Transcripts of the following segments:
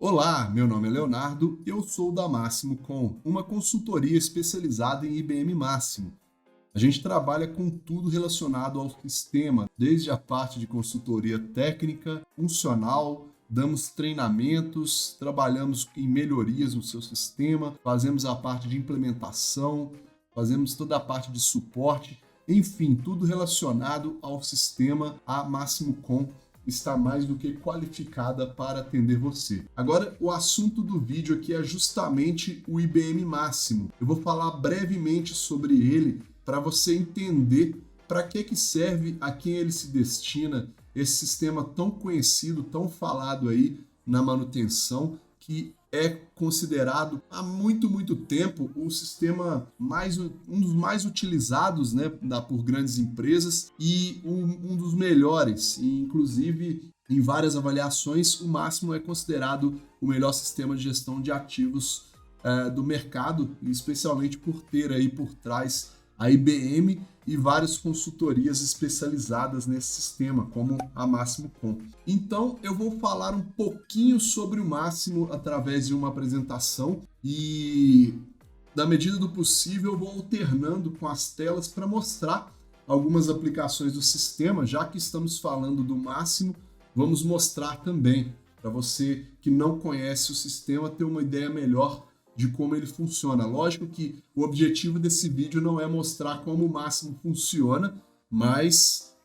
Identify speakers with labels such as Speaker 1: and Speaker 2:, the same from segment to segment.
Speaker 1: Olá, meu nome é Leonardo e eu sou da Máximo Com, uma consultoria especializada em IBM Máximo. A gente trabalha com tudo relacionado ao sistema, desde a parte de consultoria técnica, funcional, damos treinamentos, trabalhamos em melhorias no seu sistema, fazemos a parte de implementação, fazemos toda a parte de suporte, enfim, tudo relacionado ao sistema. A Máximo Com está mais do que qualificada para atender você. Agora, o assunto do vídeo aqui é justamente o IBM Máximo. Eu vou falar brevemente sobre ele para você entender para que serve, a quem ele se destina, esse sistema tão conhecido, tão falado aí na manutenção, que é considerado há muito tempo o sistema um dos mais utilizados, né, por grandes empresas e um dos melhores. E, inclusive, em várias avaliações, o Máximo é considerado o melhor sistema de gestão de ativos do mercado, especialmente por ter aí por trás a IBM e várias consultorias especializadas nesse sistema, como a Máximo Com. Então, eu vou falar um pouquinho sobre o Máximo através de uma apresentação e, na medida do possível, eu vou alternando com as telas para mostrar algumas aplicações do sistema. Já que estamos falando do Máximo, vamos mostrar também, para você que não conhece o sistema, ter uma ideia melhor de como ele funciona. Lógico que o objetivo desse vídeo não é mostrar como o Máximo funciona, mas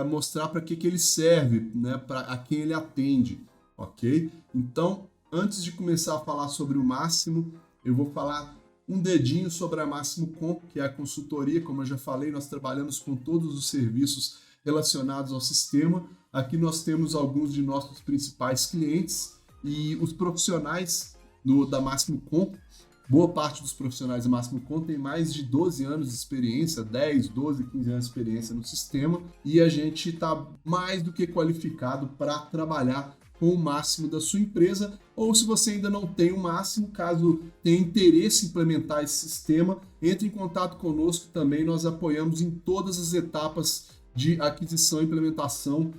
Speaker 1: mostrar para que ele serve, né, a quem ele atende, ok? Então, antes de começar a falar sobre o Máximo, eu vou falar um dedinho sobre a Máximo Com, que é a consultoria. Como eu já falei, nós trabalhamos com todos os serviços relacionados ao sistema. Aqui nós temos alguns de nossos principais clientes e os profissionais da Máximo Com. Boa parte dos profissionais da Máximo Com tem mais de 12 anos de experiência, 10, 12, 15 anos de experiência no sistema, e a gente está mais do que qualificado para trabalhar com o Máximo da sua empresa. Ou, se você ainda não tem o Máximo, caso tenha interesse em implementar esse sistema, entre em contato conosco também. Nós apoiamos em todas as etapas de aquisição, implementação,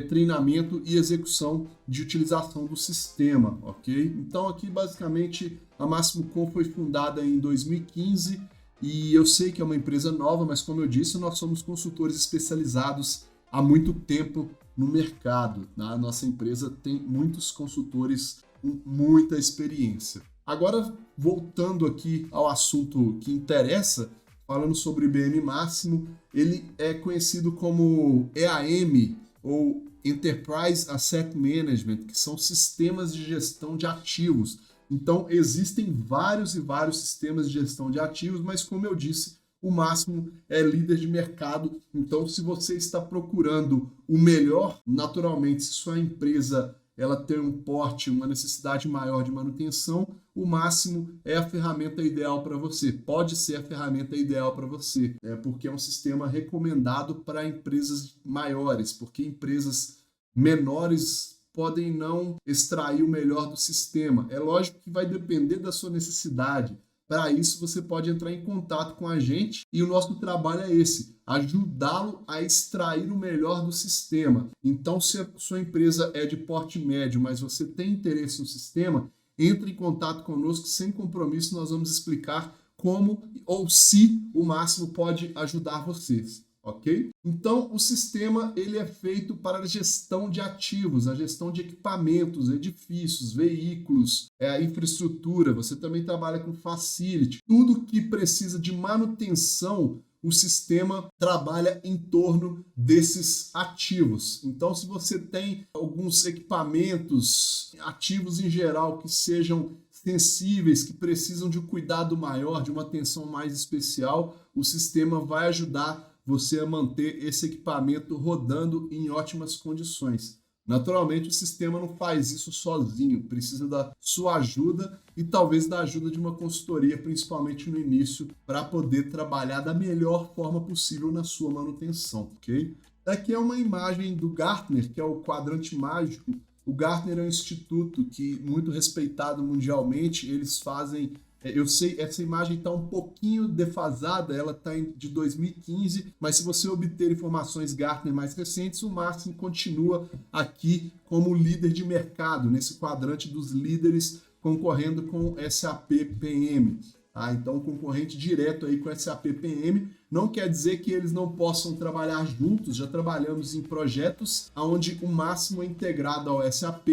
Speaker 1: treinamento e execução de utilização do sistema, ok? Então, aqui basicamente a Máximo Com foi fundada em 2015 e eu sei que é uma empresa nova, mas, como eu disse, nós somos consultores especializados há muito tempo no mercado. A nossa empresa tem muitos consultores com muita experiência. Agora, voltando aqui ao assunto que interessa, falando sobre o IBM Máximo, ele é conhecido como EAM, ou Enterprise Asset Management, que são sistemas de gestão de ativos. Então, existem vários sistemas de gestão de ativos, mas, como eu disse, o Máximo é líder de mercado. Então, se você está procurando o melhor, naturalmente, se sua empresa ela tem um porte, uma necessidade maior de manutenção, o Máximo é a ferramenta ideal para você. Pode ser a ferramenta ideal para você, porque é um sistema recomendado para empresas maiores, porque empresas menores podem não extrair o melhor do sistema. É lógico que vai depender da sua necessidade. Para isso, você pode entrar em contato com a gente e o nosso trabalho é esse: ajudá-lo a extrair o melhor do sistema. Então, se a sua empresa é de porte médio, mas você tem interesse no sistema, entre em contato conosco sem compromisso. Nós vamos explicar como ou se o Máximo pode ajudar vocês. Ok? Então, o sistema ele é feito para a gestão de ativos, a gestão de equipamentos, edifícios, veículos, a infraestrutura. Você também trabalha com facility. Tudo que precisa de manutenção, o sistema trabalha em torno desses ativos. Então, se você tem alguns equipamentos, ativos em geral, que sejam sensíveis, que precisam de um cuidado maior, de uma atenção mais especial, o sistema vai ajudar você a manter esse equipamento rodando em ótimas condições. Naturalmente, o sistema não faz isso sozinho, precisa da sua ajuda e talvez da ajuda de uma consultoria, principalmente no início, para poder trabalhar da melhor forma possível na sua manutenção, ok? Aqui é uma imagem do Gartner, que é o quadrante mágico. O Gartner é um instituto que muito respeitado mundialmente. Eles fazem Eu sei, essa imagem está um pouquinho defasada, ela está de 2015, mas se você obter informações Gartner mais recentes, o Máximo continua aqui como líder de mercado, nesse quadrante dos líderes, concorrendo com SAP PM. Tá? Então, concorrente direto aí com SAP PM. Não quer dizer que eles não possam trabalhar juntos, já trabalhamos em projetos onde o Máximo é integrado ao SAP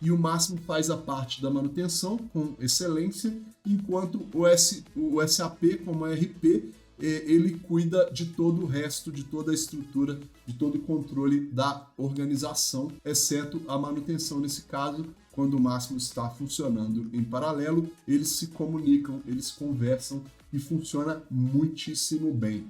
Speaker 1: e o Máximo faz a parte da manutenção com excelência, enquanto o SAP, como ERP, ele cuida de todo o resto, de toda a estrutura, de todo o controle da organização, exceto a manutenção nesse caso. Quando o Máximo está funcionando em paralelo, eles se comunicam, eles conversam e funciona muitíssimo bem.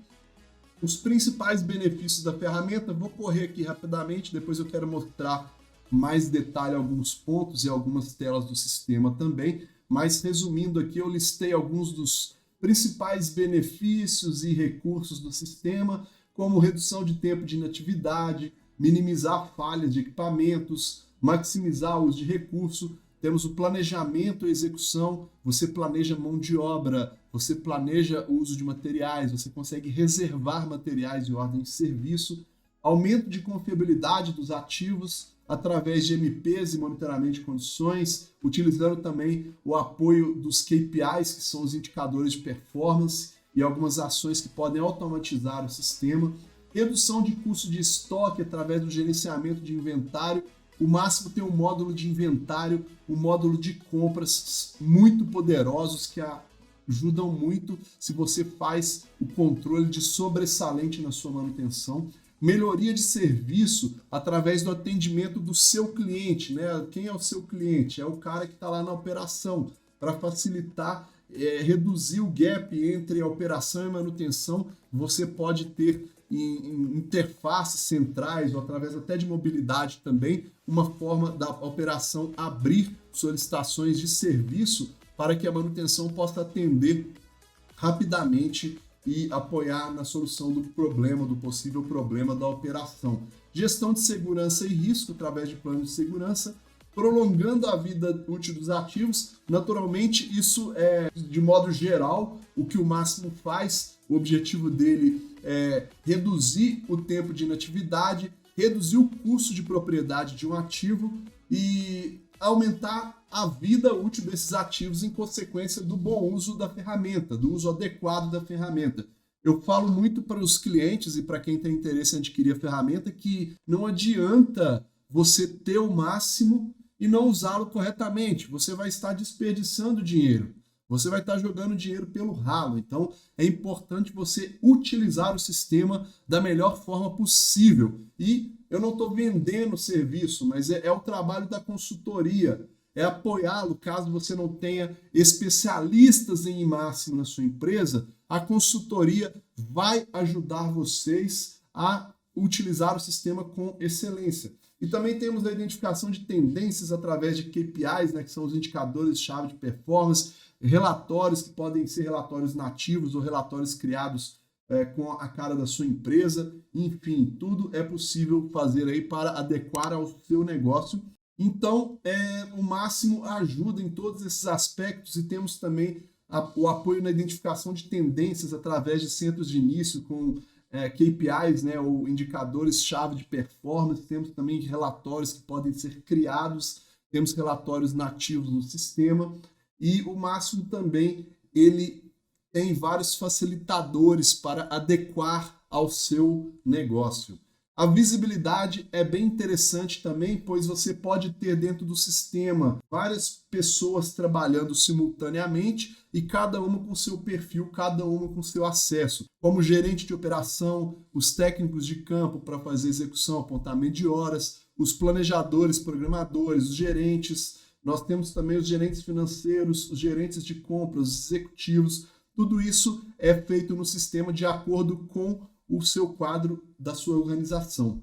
Speaker 1: Os principais benefícios da ferramenta, vou correr aqui rapidamente, depois eu quero mostrar mais detalhe alguns pontos e algumas telas do sistema também, mas resumindo aqui, eu listei alguns dos principais benefícios e recursos do sistema, como redução de tempo de inatividade, minimizar falhas de equipamentos, maximizar o uso de recurso. Temos o planejamento e execução, você planeja mão de obra, você planeja o uso de materiais, você consegue reservar materiais em ordem de serviço, aumento de confiabilidade dos ativos através de MPs e monitoramento de condições, utilizando também o apoio dos KPIs, que são os indicadores de performance, e algumas ações que podem automatizar o sistema, redução de custo de estoque através do gerenciamento de inventário. O Máximo tem um módulo de inventário, um módulo de compras muito poderosos que ajudam muito se você faz o controle de sobressalente na sua manutenção. Melhoria de serviço através do atendimento do seu cliente, né? Quem é o seu cliente? É o cara que está lá na operação, para facilitar, reduzir o gap entre a operação e manutenção. Você pode ter em interfaces centrais ou através até de mobilidade também, uma forma da operação abrir solicitações de serviço para que a manutenção possa atender rapidamente e apoiar na solução do problema, do possível problema da operação. Gestão de segurança e risco através de planos de segurança, prolongando a vida útil dos ativos. Naturalmente, isso é, de modo geral, o que o Máximo faz. O objetivo dele é reduzir o tempo de inatividade, reduzir o custo de propriedade de um ativo e aumentar a vida útil desses ativos em consequência do bom uso da ferramenta, do uso adequado da ferramenta. Eu falo muito para os clientes e para quem tem interesse em adquirir a ferramenta que não adianta você ter o Máximo e não usá-lo corretamente. Você vai estar desperdiçando dinheiro. Você vai estar jogando dinheiro pelo ralo. Então, é importante você utilizar o sistema da melhor forma possível. E eu não estou vendendo serviço, mas é o trabalho da consultoria. É apoiá-lo caso você não tenha especialistas em Máximo na sua empresa. A consultoria vai ajudar vocês a utilizar o sistema com excelência. E também temos a identificação de tendências através de KPIs, né, que são os indicadores-chave de performance, relatórios que podem ser relatórios nativos ou relatórios criados com a cara da sua empresa. Enfim, tudo é possível fazer aí para adequar ao seu negócio. Então, o Máximo ajuda em todos esses aspectos e temos também o apoio na identificação de tendências através de centros de início com KPIs, né, ou indicadores-chave de performance. Temos também relatórios que podem ser criados, temos relatórios nativos no sistema e o Máximo também ele tem vários facilitadores para adequar ao seu negócio. A visibilidade é bem interessante também, pois você pode ter dentro do sistema várias pessoas trabalhando simultaneamente e cada uma com seu perfil, cada uma com seu acesso. Como gerente de operação, os técnicos de campo para fazer execução, apontamento de horas, os planejadores, programadores, os gerentes. Nós temos também os gerentes financeiros, os gerentes de compras, os executivos. Tudo isso é feito no sistema de acordo com o seu quadro da sua organização.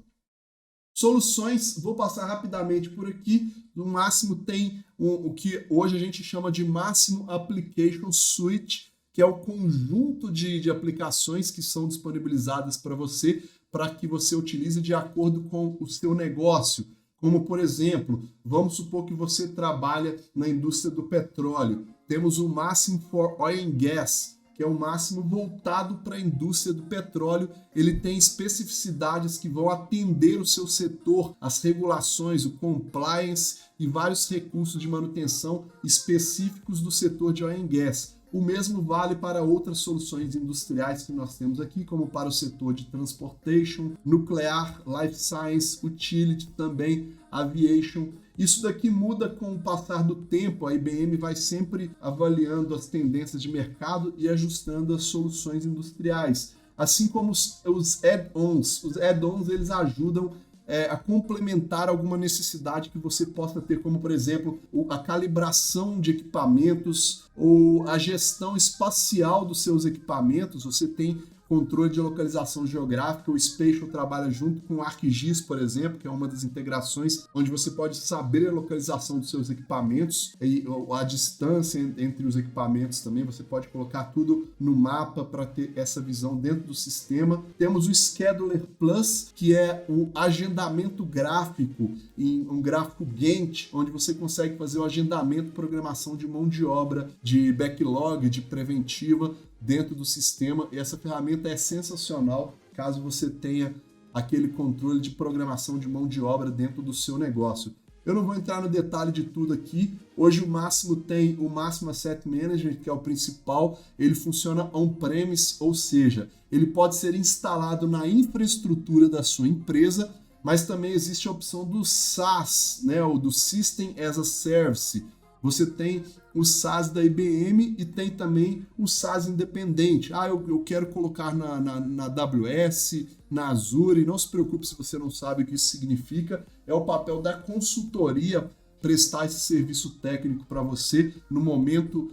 Speaker 1: Soluções, vou passar rapidamente por aqui. No Máximo tem o que hoje a gente chama de Máximo Application Suite, que é o conjunto de aplicações que são disponibilizadas para você, para que você utilize de acordo com o seu negócio. Como, por exemplo, vamos supor que você trabalha na indústria do petróleo. Temos o Máximo for Oil and Gas, que é o máximo voltado para a indústria do petróleo. Ele tem especificidades que vão atender o seu setor, as regulações, o compliance e vários recursos de manutenção específicos do setor de oil and gas. O mesmo vale para outras soluções industriais que nós temos aqui, como para o setor de transportation, nuclear, life science, utility, também aviation. Isso daqui muda com o passar do tempo, a IBM vai sempre avaliando as tendências de mercado e ajustando as soluções industriais. Assim como os add-ons. Os add-ons eles ajudam a complementar alguma necessidade que você possa ter, como, por exemplo, a calibração de equipamentos ou a gestão espacial dos seus equipamentos. Você tem controle de localização geográfica, o Spatial trabalha junto com o ArcGIS, por exemplo, que é uma das integrações onde você pode saber a localização dos seus equipamentos e a distância entre os equipamentos também, você pode colocar tudo no mapa para ter essa visão dentro do sistema. Temos o Scheduler Plus, que é o agendamento gráfico, em um gráfico Gantt, onde você consegue fazer o agendamento e programação de mão de obra, de backlog, de preventiva, dentro do sistema, e essa ferramenta é sensacional caso você tenha aquele controle de programação de mão de obra dentro do seu negócio. Eu não vou entrar no detalhe de tudo aqui. Hoje o Máximo tem o Máximo Asset Management, que é o principal. Ele funciona on-premise, ou seja, ele pode ser instalado na infraestrutura da sua empresa, mas também existe a opção do SaaS, né, ou do System as a Service. Você tem o SaaS da IBM e tem também o SaaS independente. Eu quero colocar na AWS, na Azure. Não se preocupe se você não sabe o que isso significa. É o papel da consultoria prestar esse serviço técnico para você. No momento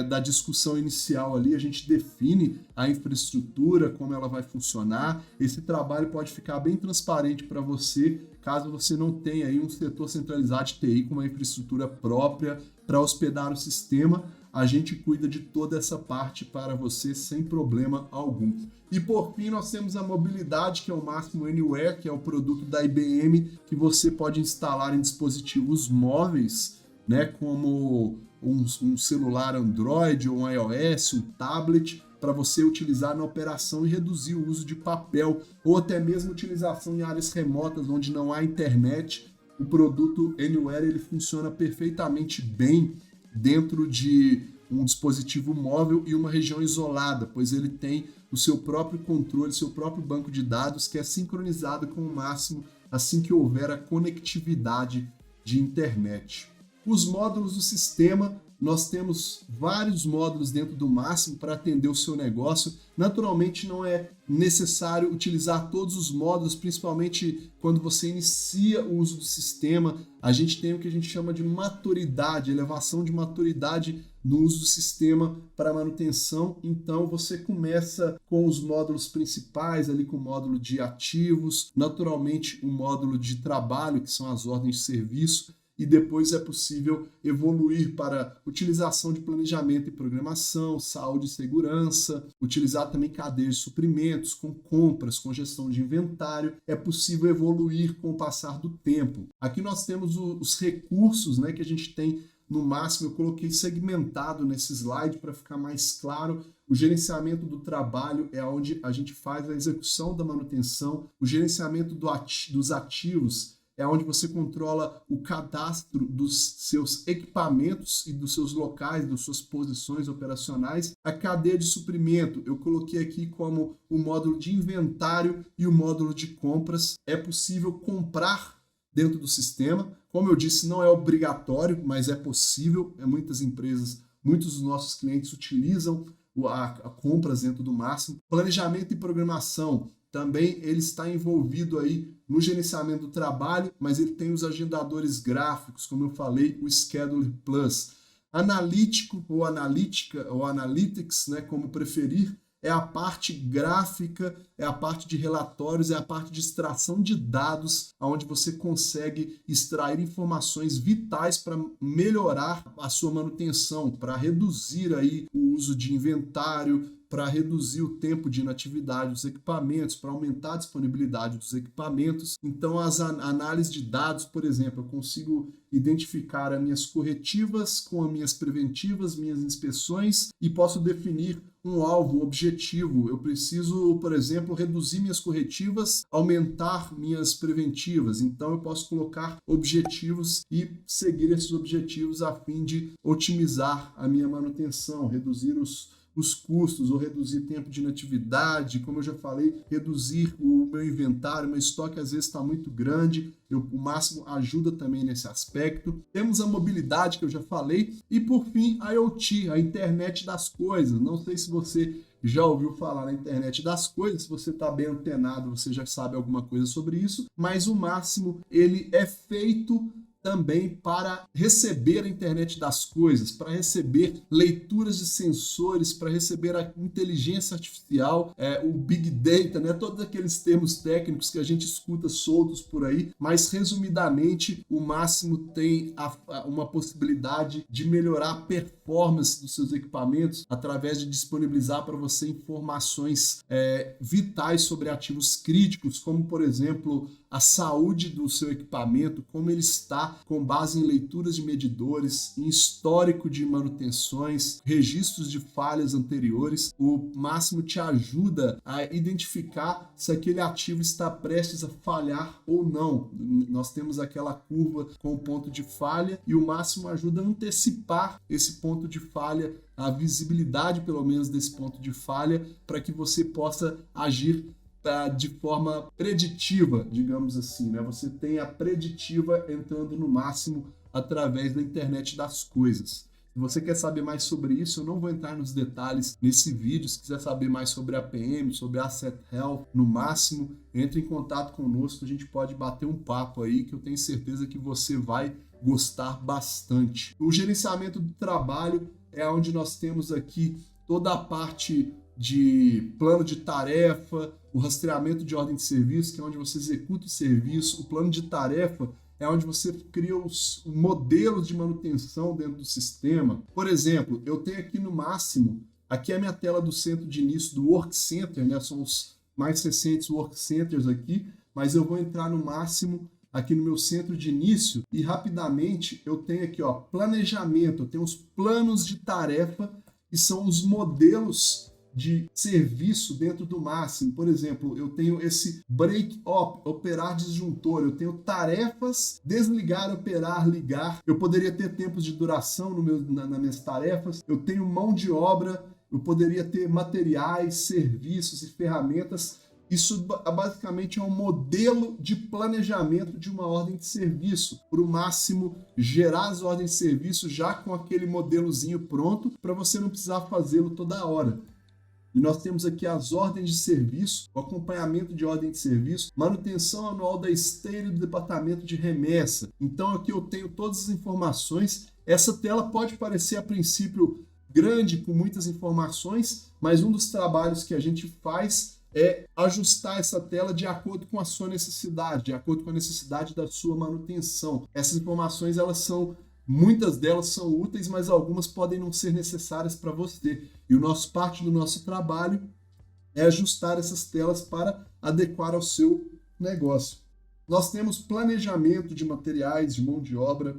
Speaker 1: da discussão inicial ali, a gente define a infraestrutura, como ela vai funcionar. Esse trabalho pode ficar bem transparente para você, caso você não tenha aí um setor centralizado de TI com uma infraestrutura própria para hospedar o sistema. A gente cuida de toda essa parte para você sem problema algum. E por fim, nós temos a mobilidade, que é o Máximo Anywhere, que é o produto da IBM que você pode instalar em dispositivos móveis, né, como um celular Android ou um iOS, um tablet, para você utilizar na operação e reduzir o uso de papel, ou até mesmo utilização em áreas remotas onde não há internet. O produto Anywhere ele funciona perfeitamente bem dentro de um dispositivo móvel e uma região isolada, pois ele tem o seu próprio controle, seu próprio banco de dados, que é sincronizado com o Máximo assim que houver a conectividade de internet. Os módulos do sistema, nós temos vários módulos dentro do Máximo para atender o seu negócio. Naturalmente não é necessário utilizar todos os módulos, principalmente quando você inicia o uso do sistema. A gente tem o que a gente chama de maturidade, elevação de maturidade no uso do sistema para manutenção. Então você começa com os módulos principais, ali com o módulo de ativos, naturalmente o módulo de trabalho, que são as ordens de serviço, e depois é possível evoluir para utilização de planejamento e programação, saúde e segurança, utilizar também cadeias de suprimentos, com compras, com gestão de inventário. É possível evoluir com o passar do tempo. Aqui nós temos os recursos, né, que a gente tem no Máximo. Eu coloquei segmentado nesse slide para ficar mais claro. O gerenciamento do trabalho é onde a gente faz a execução da manutenção. O gerenciamento dos ativos é onde você controla o cadastro dos seus equipamentos e dos seus locais, das suas posições operacionais. A cadeia de suprimento, eu coloquei aqui como o módulo de inventário e o módulo de compras. É possível comprar dentro do sistema. Como eu disse, não é obrigatório, mas é possível. Muitas empresas, muitos dos nossos clientes utilizam a compras dentro do Máximo. Planejamento e programação, também ele está envolvido aí no gerenciamento do trabalho, mas ele tem os agendadores gráficos, como eu falei, o Scheduler Plus. Analítico ou analítica ou analytics, né, como preferir, é a parte gráfica é a parte de relatórios, é a parte de extração de dados, onde você consegue extrair informações vitais para melhorar a sua manutenção, para reduzir aí o uso de inventário, para reduzir o tempo de inatividade dos equipamentos, para aumentar a disponibilidade dos equipamentos. Então, as análises de dados, por exemplo, eu consigo identificar as minhas corretivas com as minhas preventivas, minhas inspeções, e posso definir um alvo, um objetivo. Eu preciso, por exemplo, reduzir minhas corretivas, aumentar minhas preventivas. Então, eu posso colocar objetivos e seguir esses objetivos a fim de otimizar a minha manutenção, reduzir os custos ou reduzir tempo de inatividade, como eu já falei, reduzir o meu inventário, meu estoque às vezes está muito grande, o Máximo ajuda também nesse aspecto. Temos a mobilidade que eu já falei e por fim a IoT, a internet das coisas. Não sei se você já ouviu falar na internet das coisas, se você está bem antenado, você já sabe alguma coisa sobre isso, mas o Máximo ele é feito também para receber a internet das coisas, para receber leituras de sensores, para receber a inteligência artificial, o Big Data, né? Todos aqueles termos técnicos que a gente escuta soltos por aí, mas resumidamente o Máximo tem uma possibilidade de melhorar a performance dos seus equipamentos através de disponibilizar para você informações vitais sobre ativos críticos, como por exemplo a saúde do seu equipamento, como ele está com base em leituras de medidores, em histórico de manutenções, registros de falhas anteriores. O Máximo te ajuda a identificar se aquele ativo está prestes a falhar ou não. Nós temos aquela curva com o ponto de falha e o Máximo ajuda a antecipar esse ponto de falha, a visibilidade pelo menos desse ponto de falha, para que você possa agir de forma preditiva, digamos assim, né? Você tem a preditiva entrando no Máximo através da internet das coisas. Se você quer saber mais sobre isso, eu não vou entrar nos detalhes nesse vídeo. Se quiser saber mais sobre APM, sobre Asset Health no Máximo, entre em contato conosco, a gente pode bater um papo aí que eu tenho certeza que você vai gostar bastante. O gerenciamento do trabalho é onde nós temos aqui toda a parte de plano de tarefa, o rastreamento de ordem de serviço, que é onde você executa o serviço. O plano de tarefa é onde você cria os modelos de manutenção dentro do sistema. Por exemplo, eu tenho aqui no Máximo, aqui é a minha tela do centro de início do Work Center, né? São os mais recentes Work Centers aqui, mas eu vou entrar no Máximo aqui no meu centro de início e rapidamente eu tenho aqui, ó, planejamento, eu tenho os planos de tarefa que são os modelos de serviço dentro do Máximo. Por exemplo, eu tenho esse break-up, operar disjuntor, eu tenho tarefas, desligar, operar, ligar, eu poderia ter tempos de duração nas minhas tarefas, eu tenho mão de obra, eu poderia ter materiais, serviços e ferramentas. Isso basicamente é um modelo de planejamento de uma ordem de serviço, para o Máximo gerar as ordens de serviço já com aquele modelozinho pronto, para você não precisar fazê-lo toda hora. E nós temos aqui as ordens de serviço, o acompanhamento de ordem de serviço, manutenção anual da esteira e do departamento de remessa. Então aqui eu tenho todas as informações. Essa tela pode parecer a princípio grande, com muitas informações, mas um dos trabalhos que a gente faz é ajustar essa tela de acordo com a sua necessidade, de acordo com a necessidade da sua manutenção. Essas informações, muitas delas são úteis, mas algumas podem não ser necessárias para você. E parte do nosso trabalho é ajustar essas telas para adequar ao seu negócio. Nós temos planejamento de materiais, de mão de obra,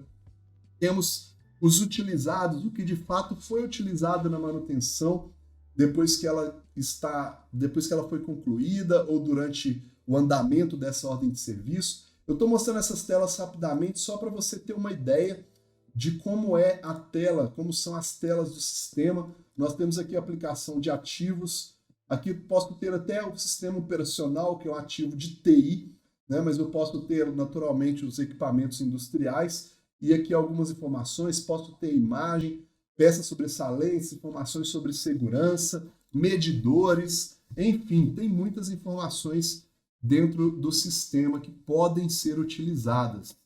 Speaker 1: temos os utilizados, o que de fato foi utilizado na manutenção, depois que ela foi concluída ou durante o andamento dessa ordem de serviço. Eu estou mostrando essas telas rapidamente só para você ter uma ideia de como é a tela, como são as telas do sistema. Nós temos aqui a aplicação de ativos. Aqui posso ter até o sistema operacional, que é um ativo de TI, né? Mas eu posso ter naturalmente os equipamentos industriais e aqui algumas informações. Posso ter imagem, peças sobressalentes, informações sobre segurança, medidores, enfim, tem muitas informações dentro do sistema que podem ser utilizadas.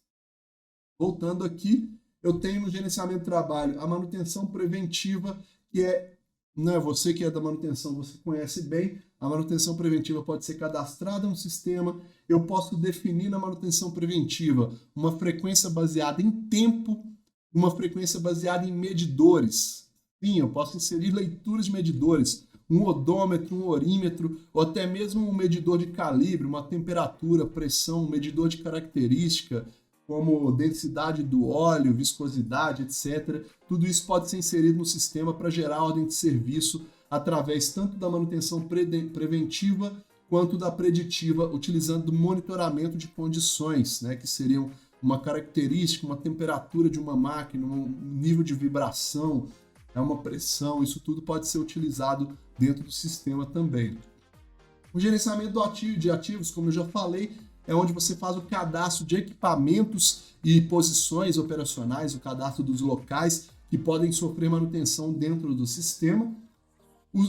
Speaker 1: Voltando aqui, eu tenho no gerenciamento de trabalho a manutenção preventiva, que é né? Você que é da manutenção, você conhece bem. A manutenção preventiva pode ser cadastrada no sistema. Eu posso definir na manutenção preventiva uma frequência baseada em tempo, uma frequência baseada em medidores. Sim, eu posso inserir leituras de medidores, um odômetro, um orímetro, ou até mesmo um medidor de calibre, uma temperatura, pressão, um medidor de característica, como densidade do óleo, viscosidade, etc. Tudo isso pode ser inserido no sistema para gerar ordem de serviço através tanto da manutenção preventiva quanto da preditiva, utilizando o monitoramento de condições, né, que seriam uma característica, uma temperatura de uma máquina, um nível de vibração, uma pressão, isso tudo pode ser utilizado dentro do sistema também. O gerenciamento de ativos, como eu já falei, é onde você faz o cadastro de equipamentos e posições operacionais, o cadastro dos locais que podem sofrer manutenção dentro do sistema.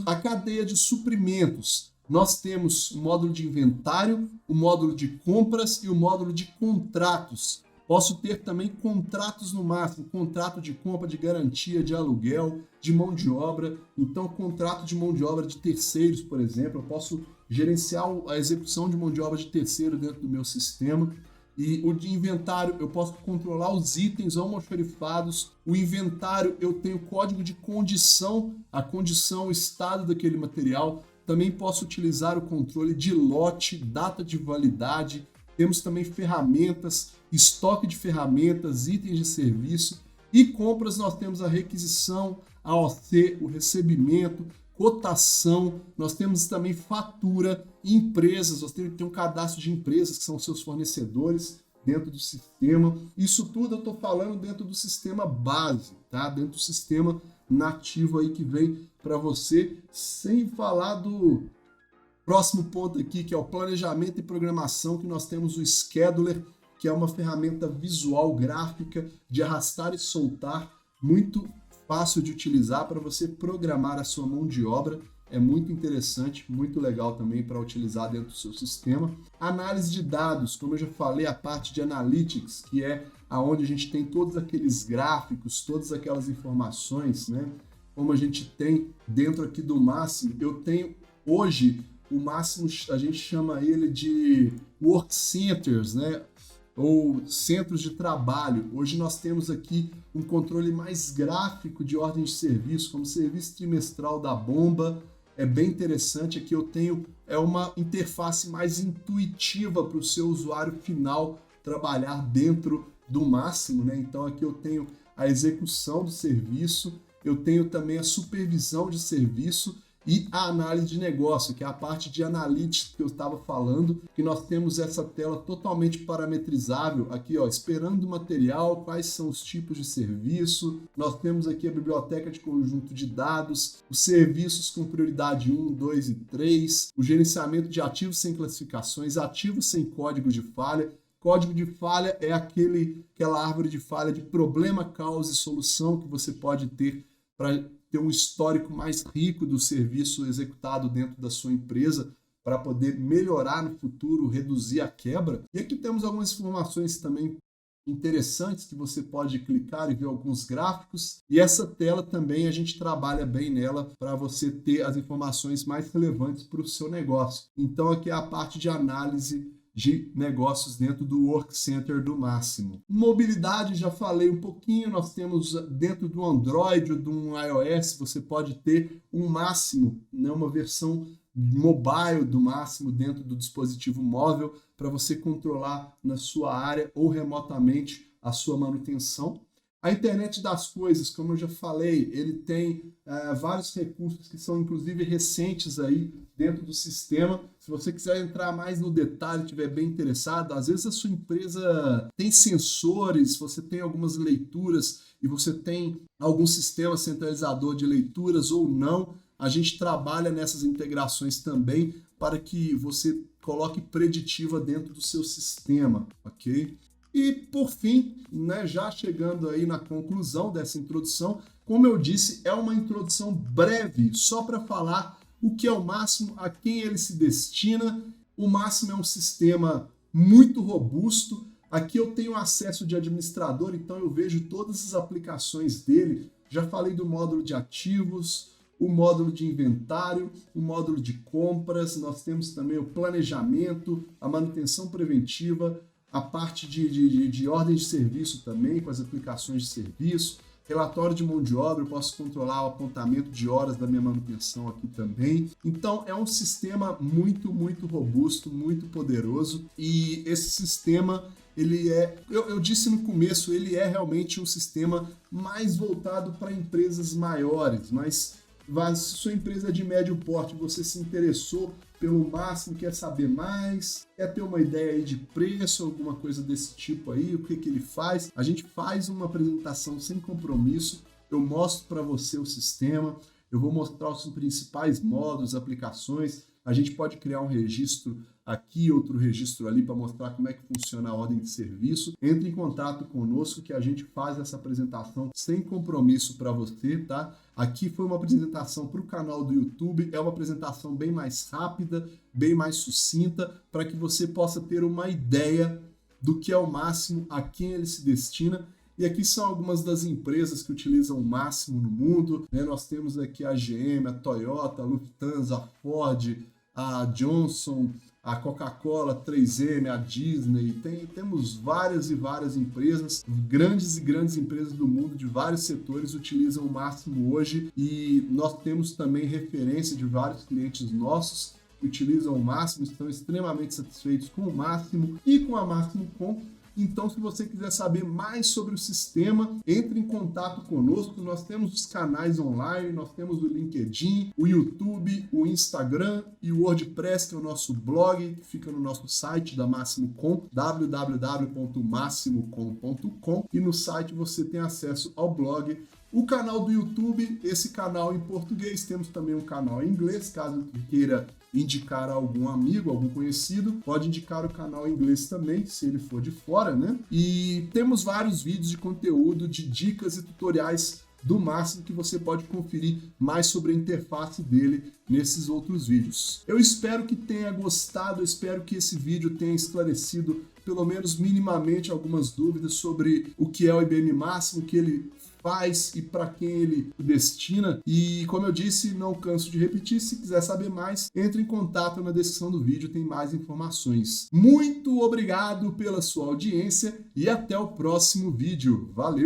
Speaker 1: A cadeia de suprimentos. Nós temos o módulo de inventário, o módulo de compras e o módulo de contratos. Posso ter também contratos no máximo, contrato de compra, de garantia, de aluguel, de mão de obra. Então, contrato de mão de obra de terceiros, por exemplo, eu posso gerenciar a execução de mão de obra de terceiro dentro do meu sistema. E o de inventário, eu posso controlar os itens almoxarifados. O inventário, eu tenho código de condição, a condição, o estado daquele material. Também posso utilizar o controle de lote, data de validade. Temos também ferramentas, estoque de ferramentas, itens de serviço. E compras, nós temos a requisição, a OC, o recebimento, cotação, nós temos também fatura, empresas, nós temos que ter um cadastro de empresas que são seus fornecedores dentro do sistema. Isso tudo eu estou falando dentro do sistema base, tá? Dentro do sistema nativo aí que vem para você, sem falar do próximo ponto aqui, que é o planejamento e programação, que nós temos o Scheduler, que é uma ferramenta visual gráfica de arrastar e soltar, muito fácil de utilizar para você programar a sua mão de obra. É muito interessante, muito legal também para utilizar dentro do seu sistema. Análise de dados, como eu já falei, a parte de Analytics, que é aonde a gente tem todos aqueles gráficos, todas aquelas informações, né? Como a gente tem dentro aqui do Máximo, eu tenho hoje o Máximo, a gente chama ele de Work Centers, né? Ou centros de trabalho. Hoje nós temos aqui um controle mais gráfico de ordem de serviço, como serviço trimestral da bomba. É bem interessante. Aqui eu tenho uma interface mais intuitiva para o seu usuário final trabalhar dentro do Máximo, né? Então aqui eu tenho a execução do serviço, eu tenho também a supervisão de serviço e a análise de negócio, que é a parte de analytics que eu estava falando, que nós temos essa tela totalmente parametrizável, aqui ó, esperando o material, quais são os tipos de serviço, nós temos aqui a biblioteca de conjunto de dados, os serviços com prioridade 1, 2 e 3, o gerenciamento de ativos sem classificações, ativos sem código de falha. Código de falha é aquela árvore de falha de problema, causa e solução que você pode ter para ter um histórico mais rico do serviço executado dentro da sua empresa para poder melhorar no futuro, reduzir a quebra. E aqui temos algumas informações também interessantes que você pode clicar e ver alguns gráficos. E essa tela também a gente trabalha bem nela para você ter as informações mais relevantes para o seu negócio. Então aqui é a parte de análise de negócios dentro do Work Center do Máximo. Mobilidade, já falei um pouquinho, nós temos dentro do Android ou do iOS, você pode ter um Máximo, né, uma versão mobile do Máximo dentro do dispositivo móvel para você controlar na sua área ou remotamente a sua manutenção. A internet das coisas, como eu já falei, ele tem vários recursos que são inclusive recentes aí dentro do sistema. Se você quiser entrar mais no detalhe, estiver bem interessado, às vezes a sua empresa tem sensores, você tem algumas leituras e você tem algum sistema centralizador de leituras ou não. A gente trabalha nessas integrações também para que você coloque preditiva dentro do seu sistema, ok? E, por fim, né, já chegando aí na conclusão dessa introdução, como eu disse, é uma introdução breve, só para falar o que é o Máximo, a quem ele se destina. O Máximo é um sistema muito robusto. Aqui eu tenho acesso de administrador, então eu vejo todas as aplicações dele. Já falei do módulo de ativos, o módulo de inventário, o módulo de compras, nós temos também o planejamento, a manutenção preventiva, a parte de ordem de serviço também, com as aplicações de serviço, relatório de mão de obra, eu posso controlar o apontamento de horas da minha manutenção aqui também. Então é um sistema muito robusto, muito poderoso, e esse sistema ele é, eu disse no começo, ele é realmente um sistema mais voltado para empresas maiores, mas se sua empresa é de médio porte, você se interessou pelo Máximo, quer saber mais, quer ter uma ideia aí de preço, alguma coisa desse tipo aí, o que ele faz, a gente faz uma apresentação sem compromisso, eu mostro para você o sistema, eu vou mostrar os principais modos, aplicações, a gente pode criar um registro aqui, outro registro ali para mostrar como é que funciona a ordem de serviço. Entre em contato conosco que a gente faz essa apresentação sem compromisso para você, tá? Aqui foi uma apresentação para o canal do YouTube, é uma apresentação bem mais rápida, bem mais sucinta, para que você possa ter uma ideia do que é o Máximo, a quem ele se destina. E aqui são algumas das empresas que utilizam o Máximo no mundo, né? Nós temos aqui a GM, a Toyota, a Lufthansa, a Ford, a Johnson, a Coca-Cola, 3M, a Disney, temos várias e várias empresas, grandes empresas do mundo, de vários setores, utilizam o Máximo hoje, e nós temos também referência de vários clientes nossos que utilizam o Máximo, estão extremamente satisfeitos com o Máximo e com a Máximo Com. Então, se você quiser saber mais sobre o sistema, entre em contato conosco. Nós temos os canais online, nós temos o LinkedIn, o YouTube, o Instagram e o WordPress, que é o nosso blog, que fica no nosso site da Máximo Com, www.maximocom.com, e no site você tem acesso ao blog. O canal do YouTube, esse canal em português, temos também um canal em inglês, caso queira indicar a algum amigo, algum conhecido, pode indicar o canal em inglês também, se ele for de fora, né? E temos vários vídeos de conteúdo, de dicas e tutoriais do Máximo que você pode conferir mais sobre a interface dele nesses outros vídeos. Eu espero que tenha gostado, eu espero que esse vídeo tenha esclarecido pelo menos minimamente algumas dúvidas sobre o que é o IBM Máximo, o que ele faz e para quem ele destina. E como eu disse, não canso de repetir, se quiser saber mais, entre em contato na descrição do vídeo, tem mais informações. Muito obrigado pela sua audiência e até o próximo vídeo. Valeu!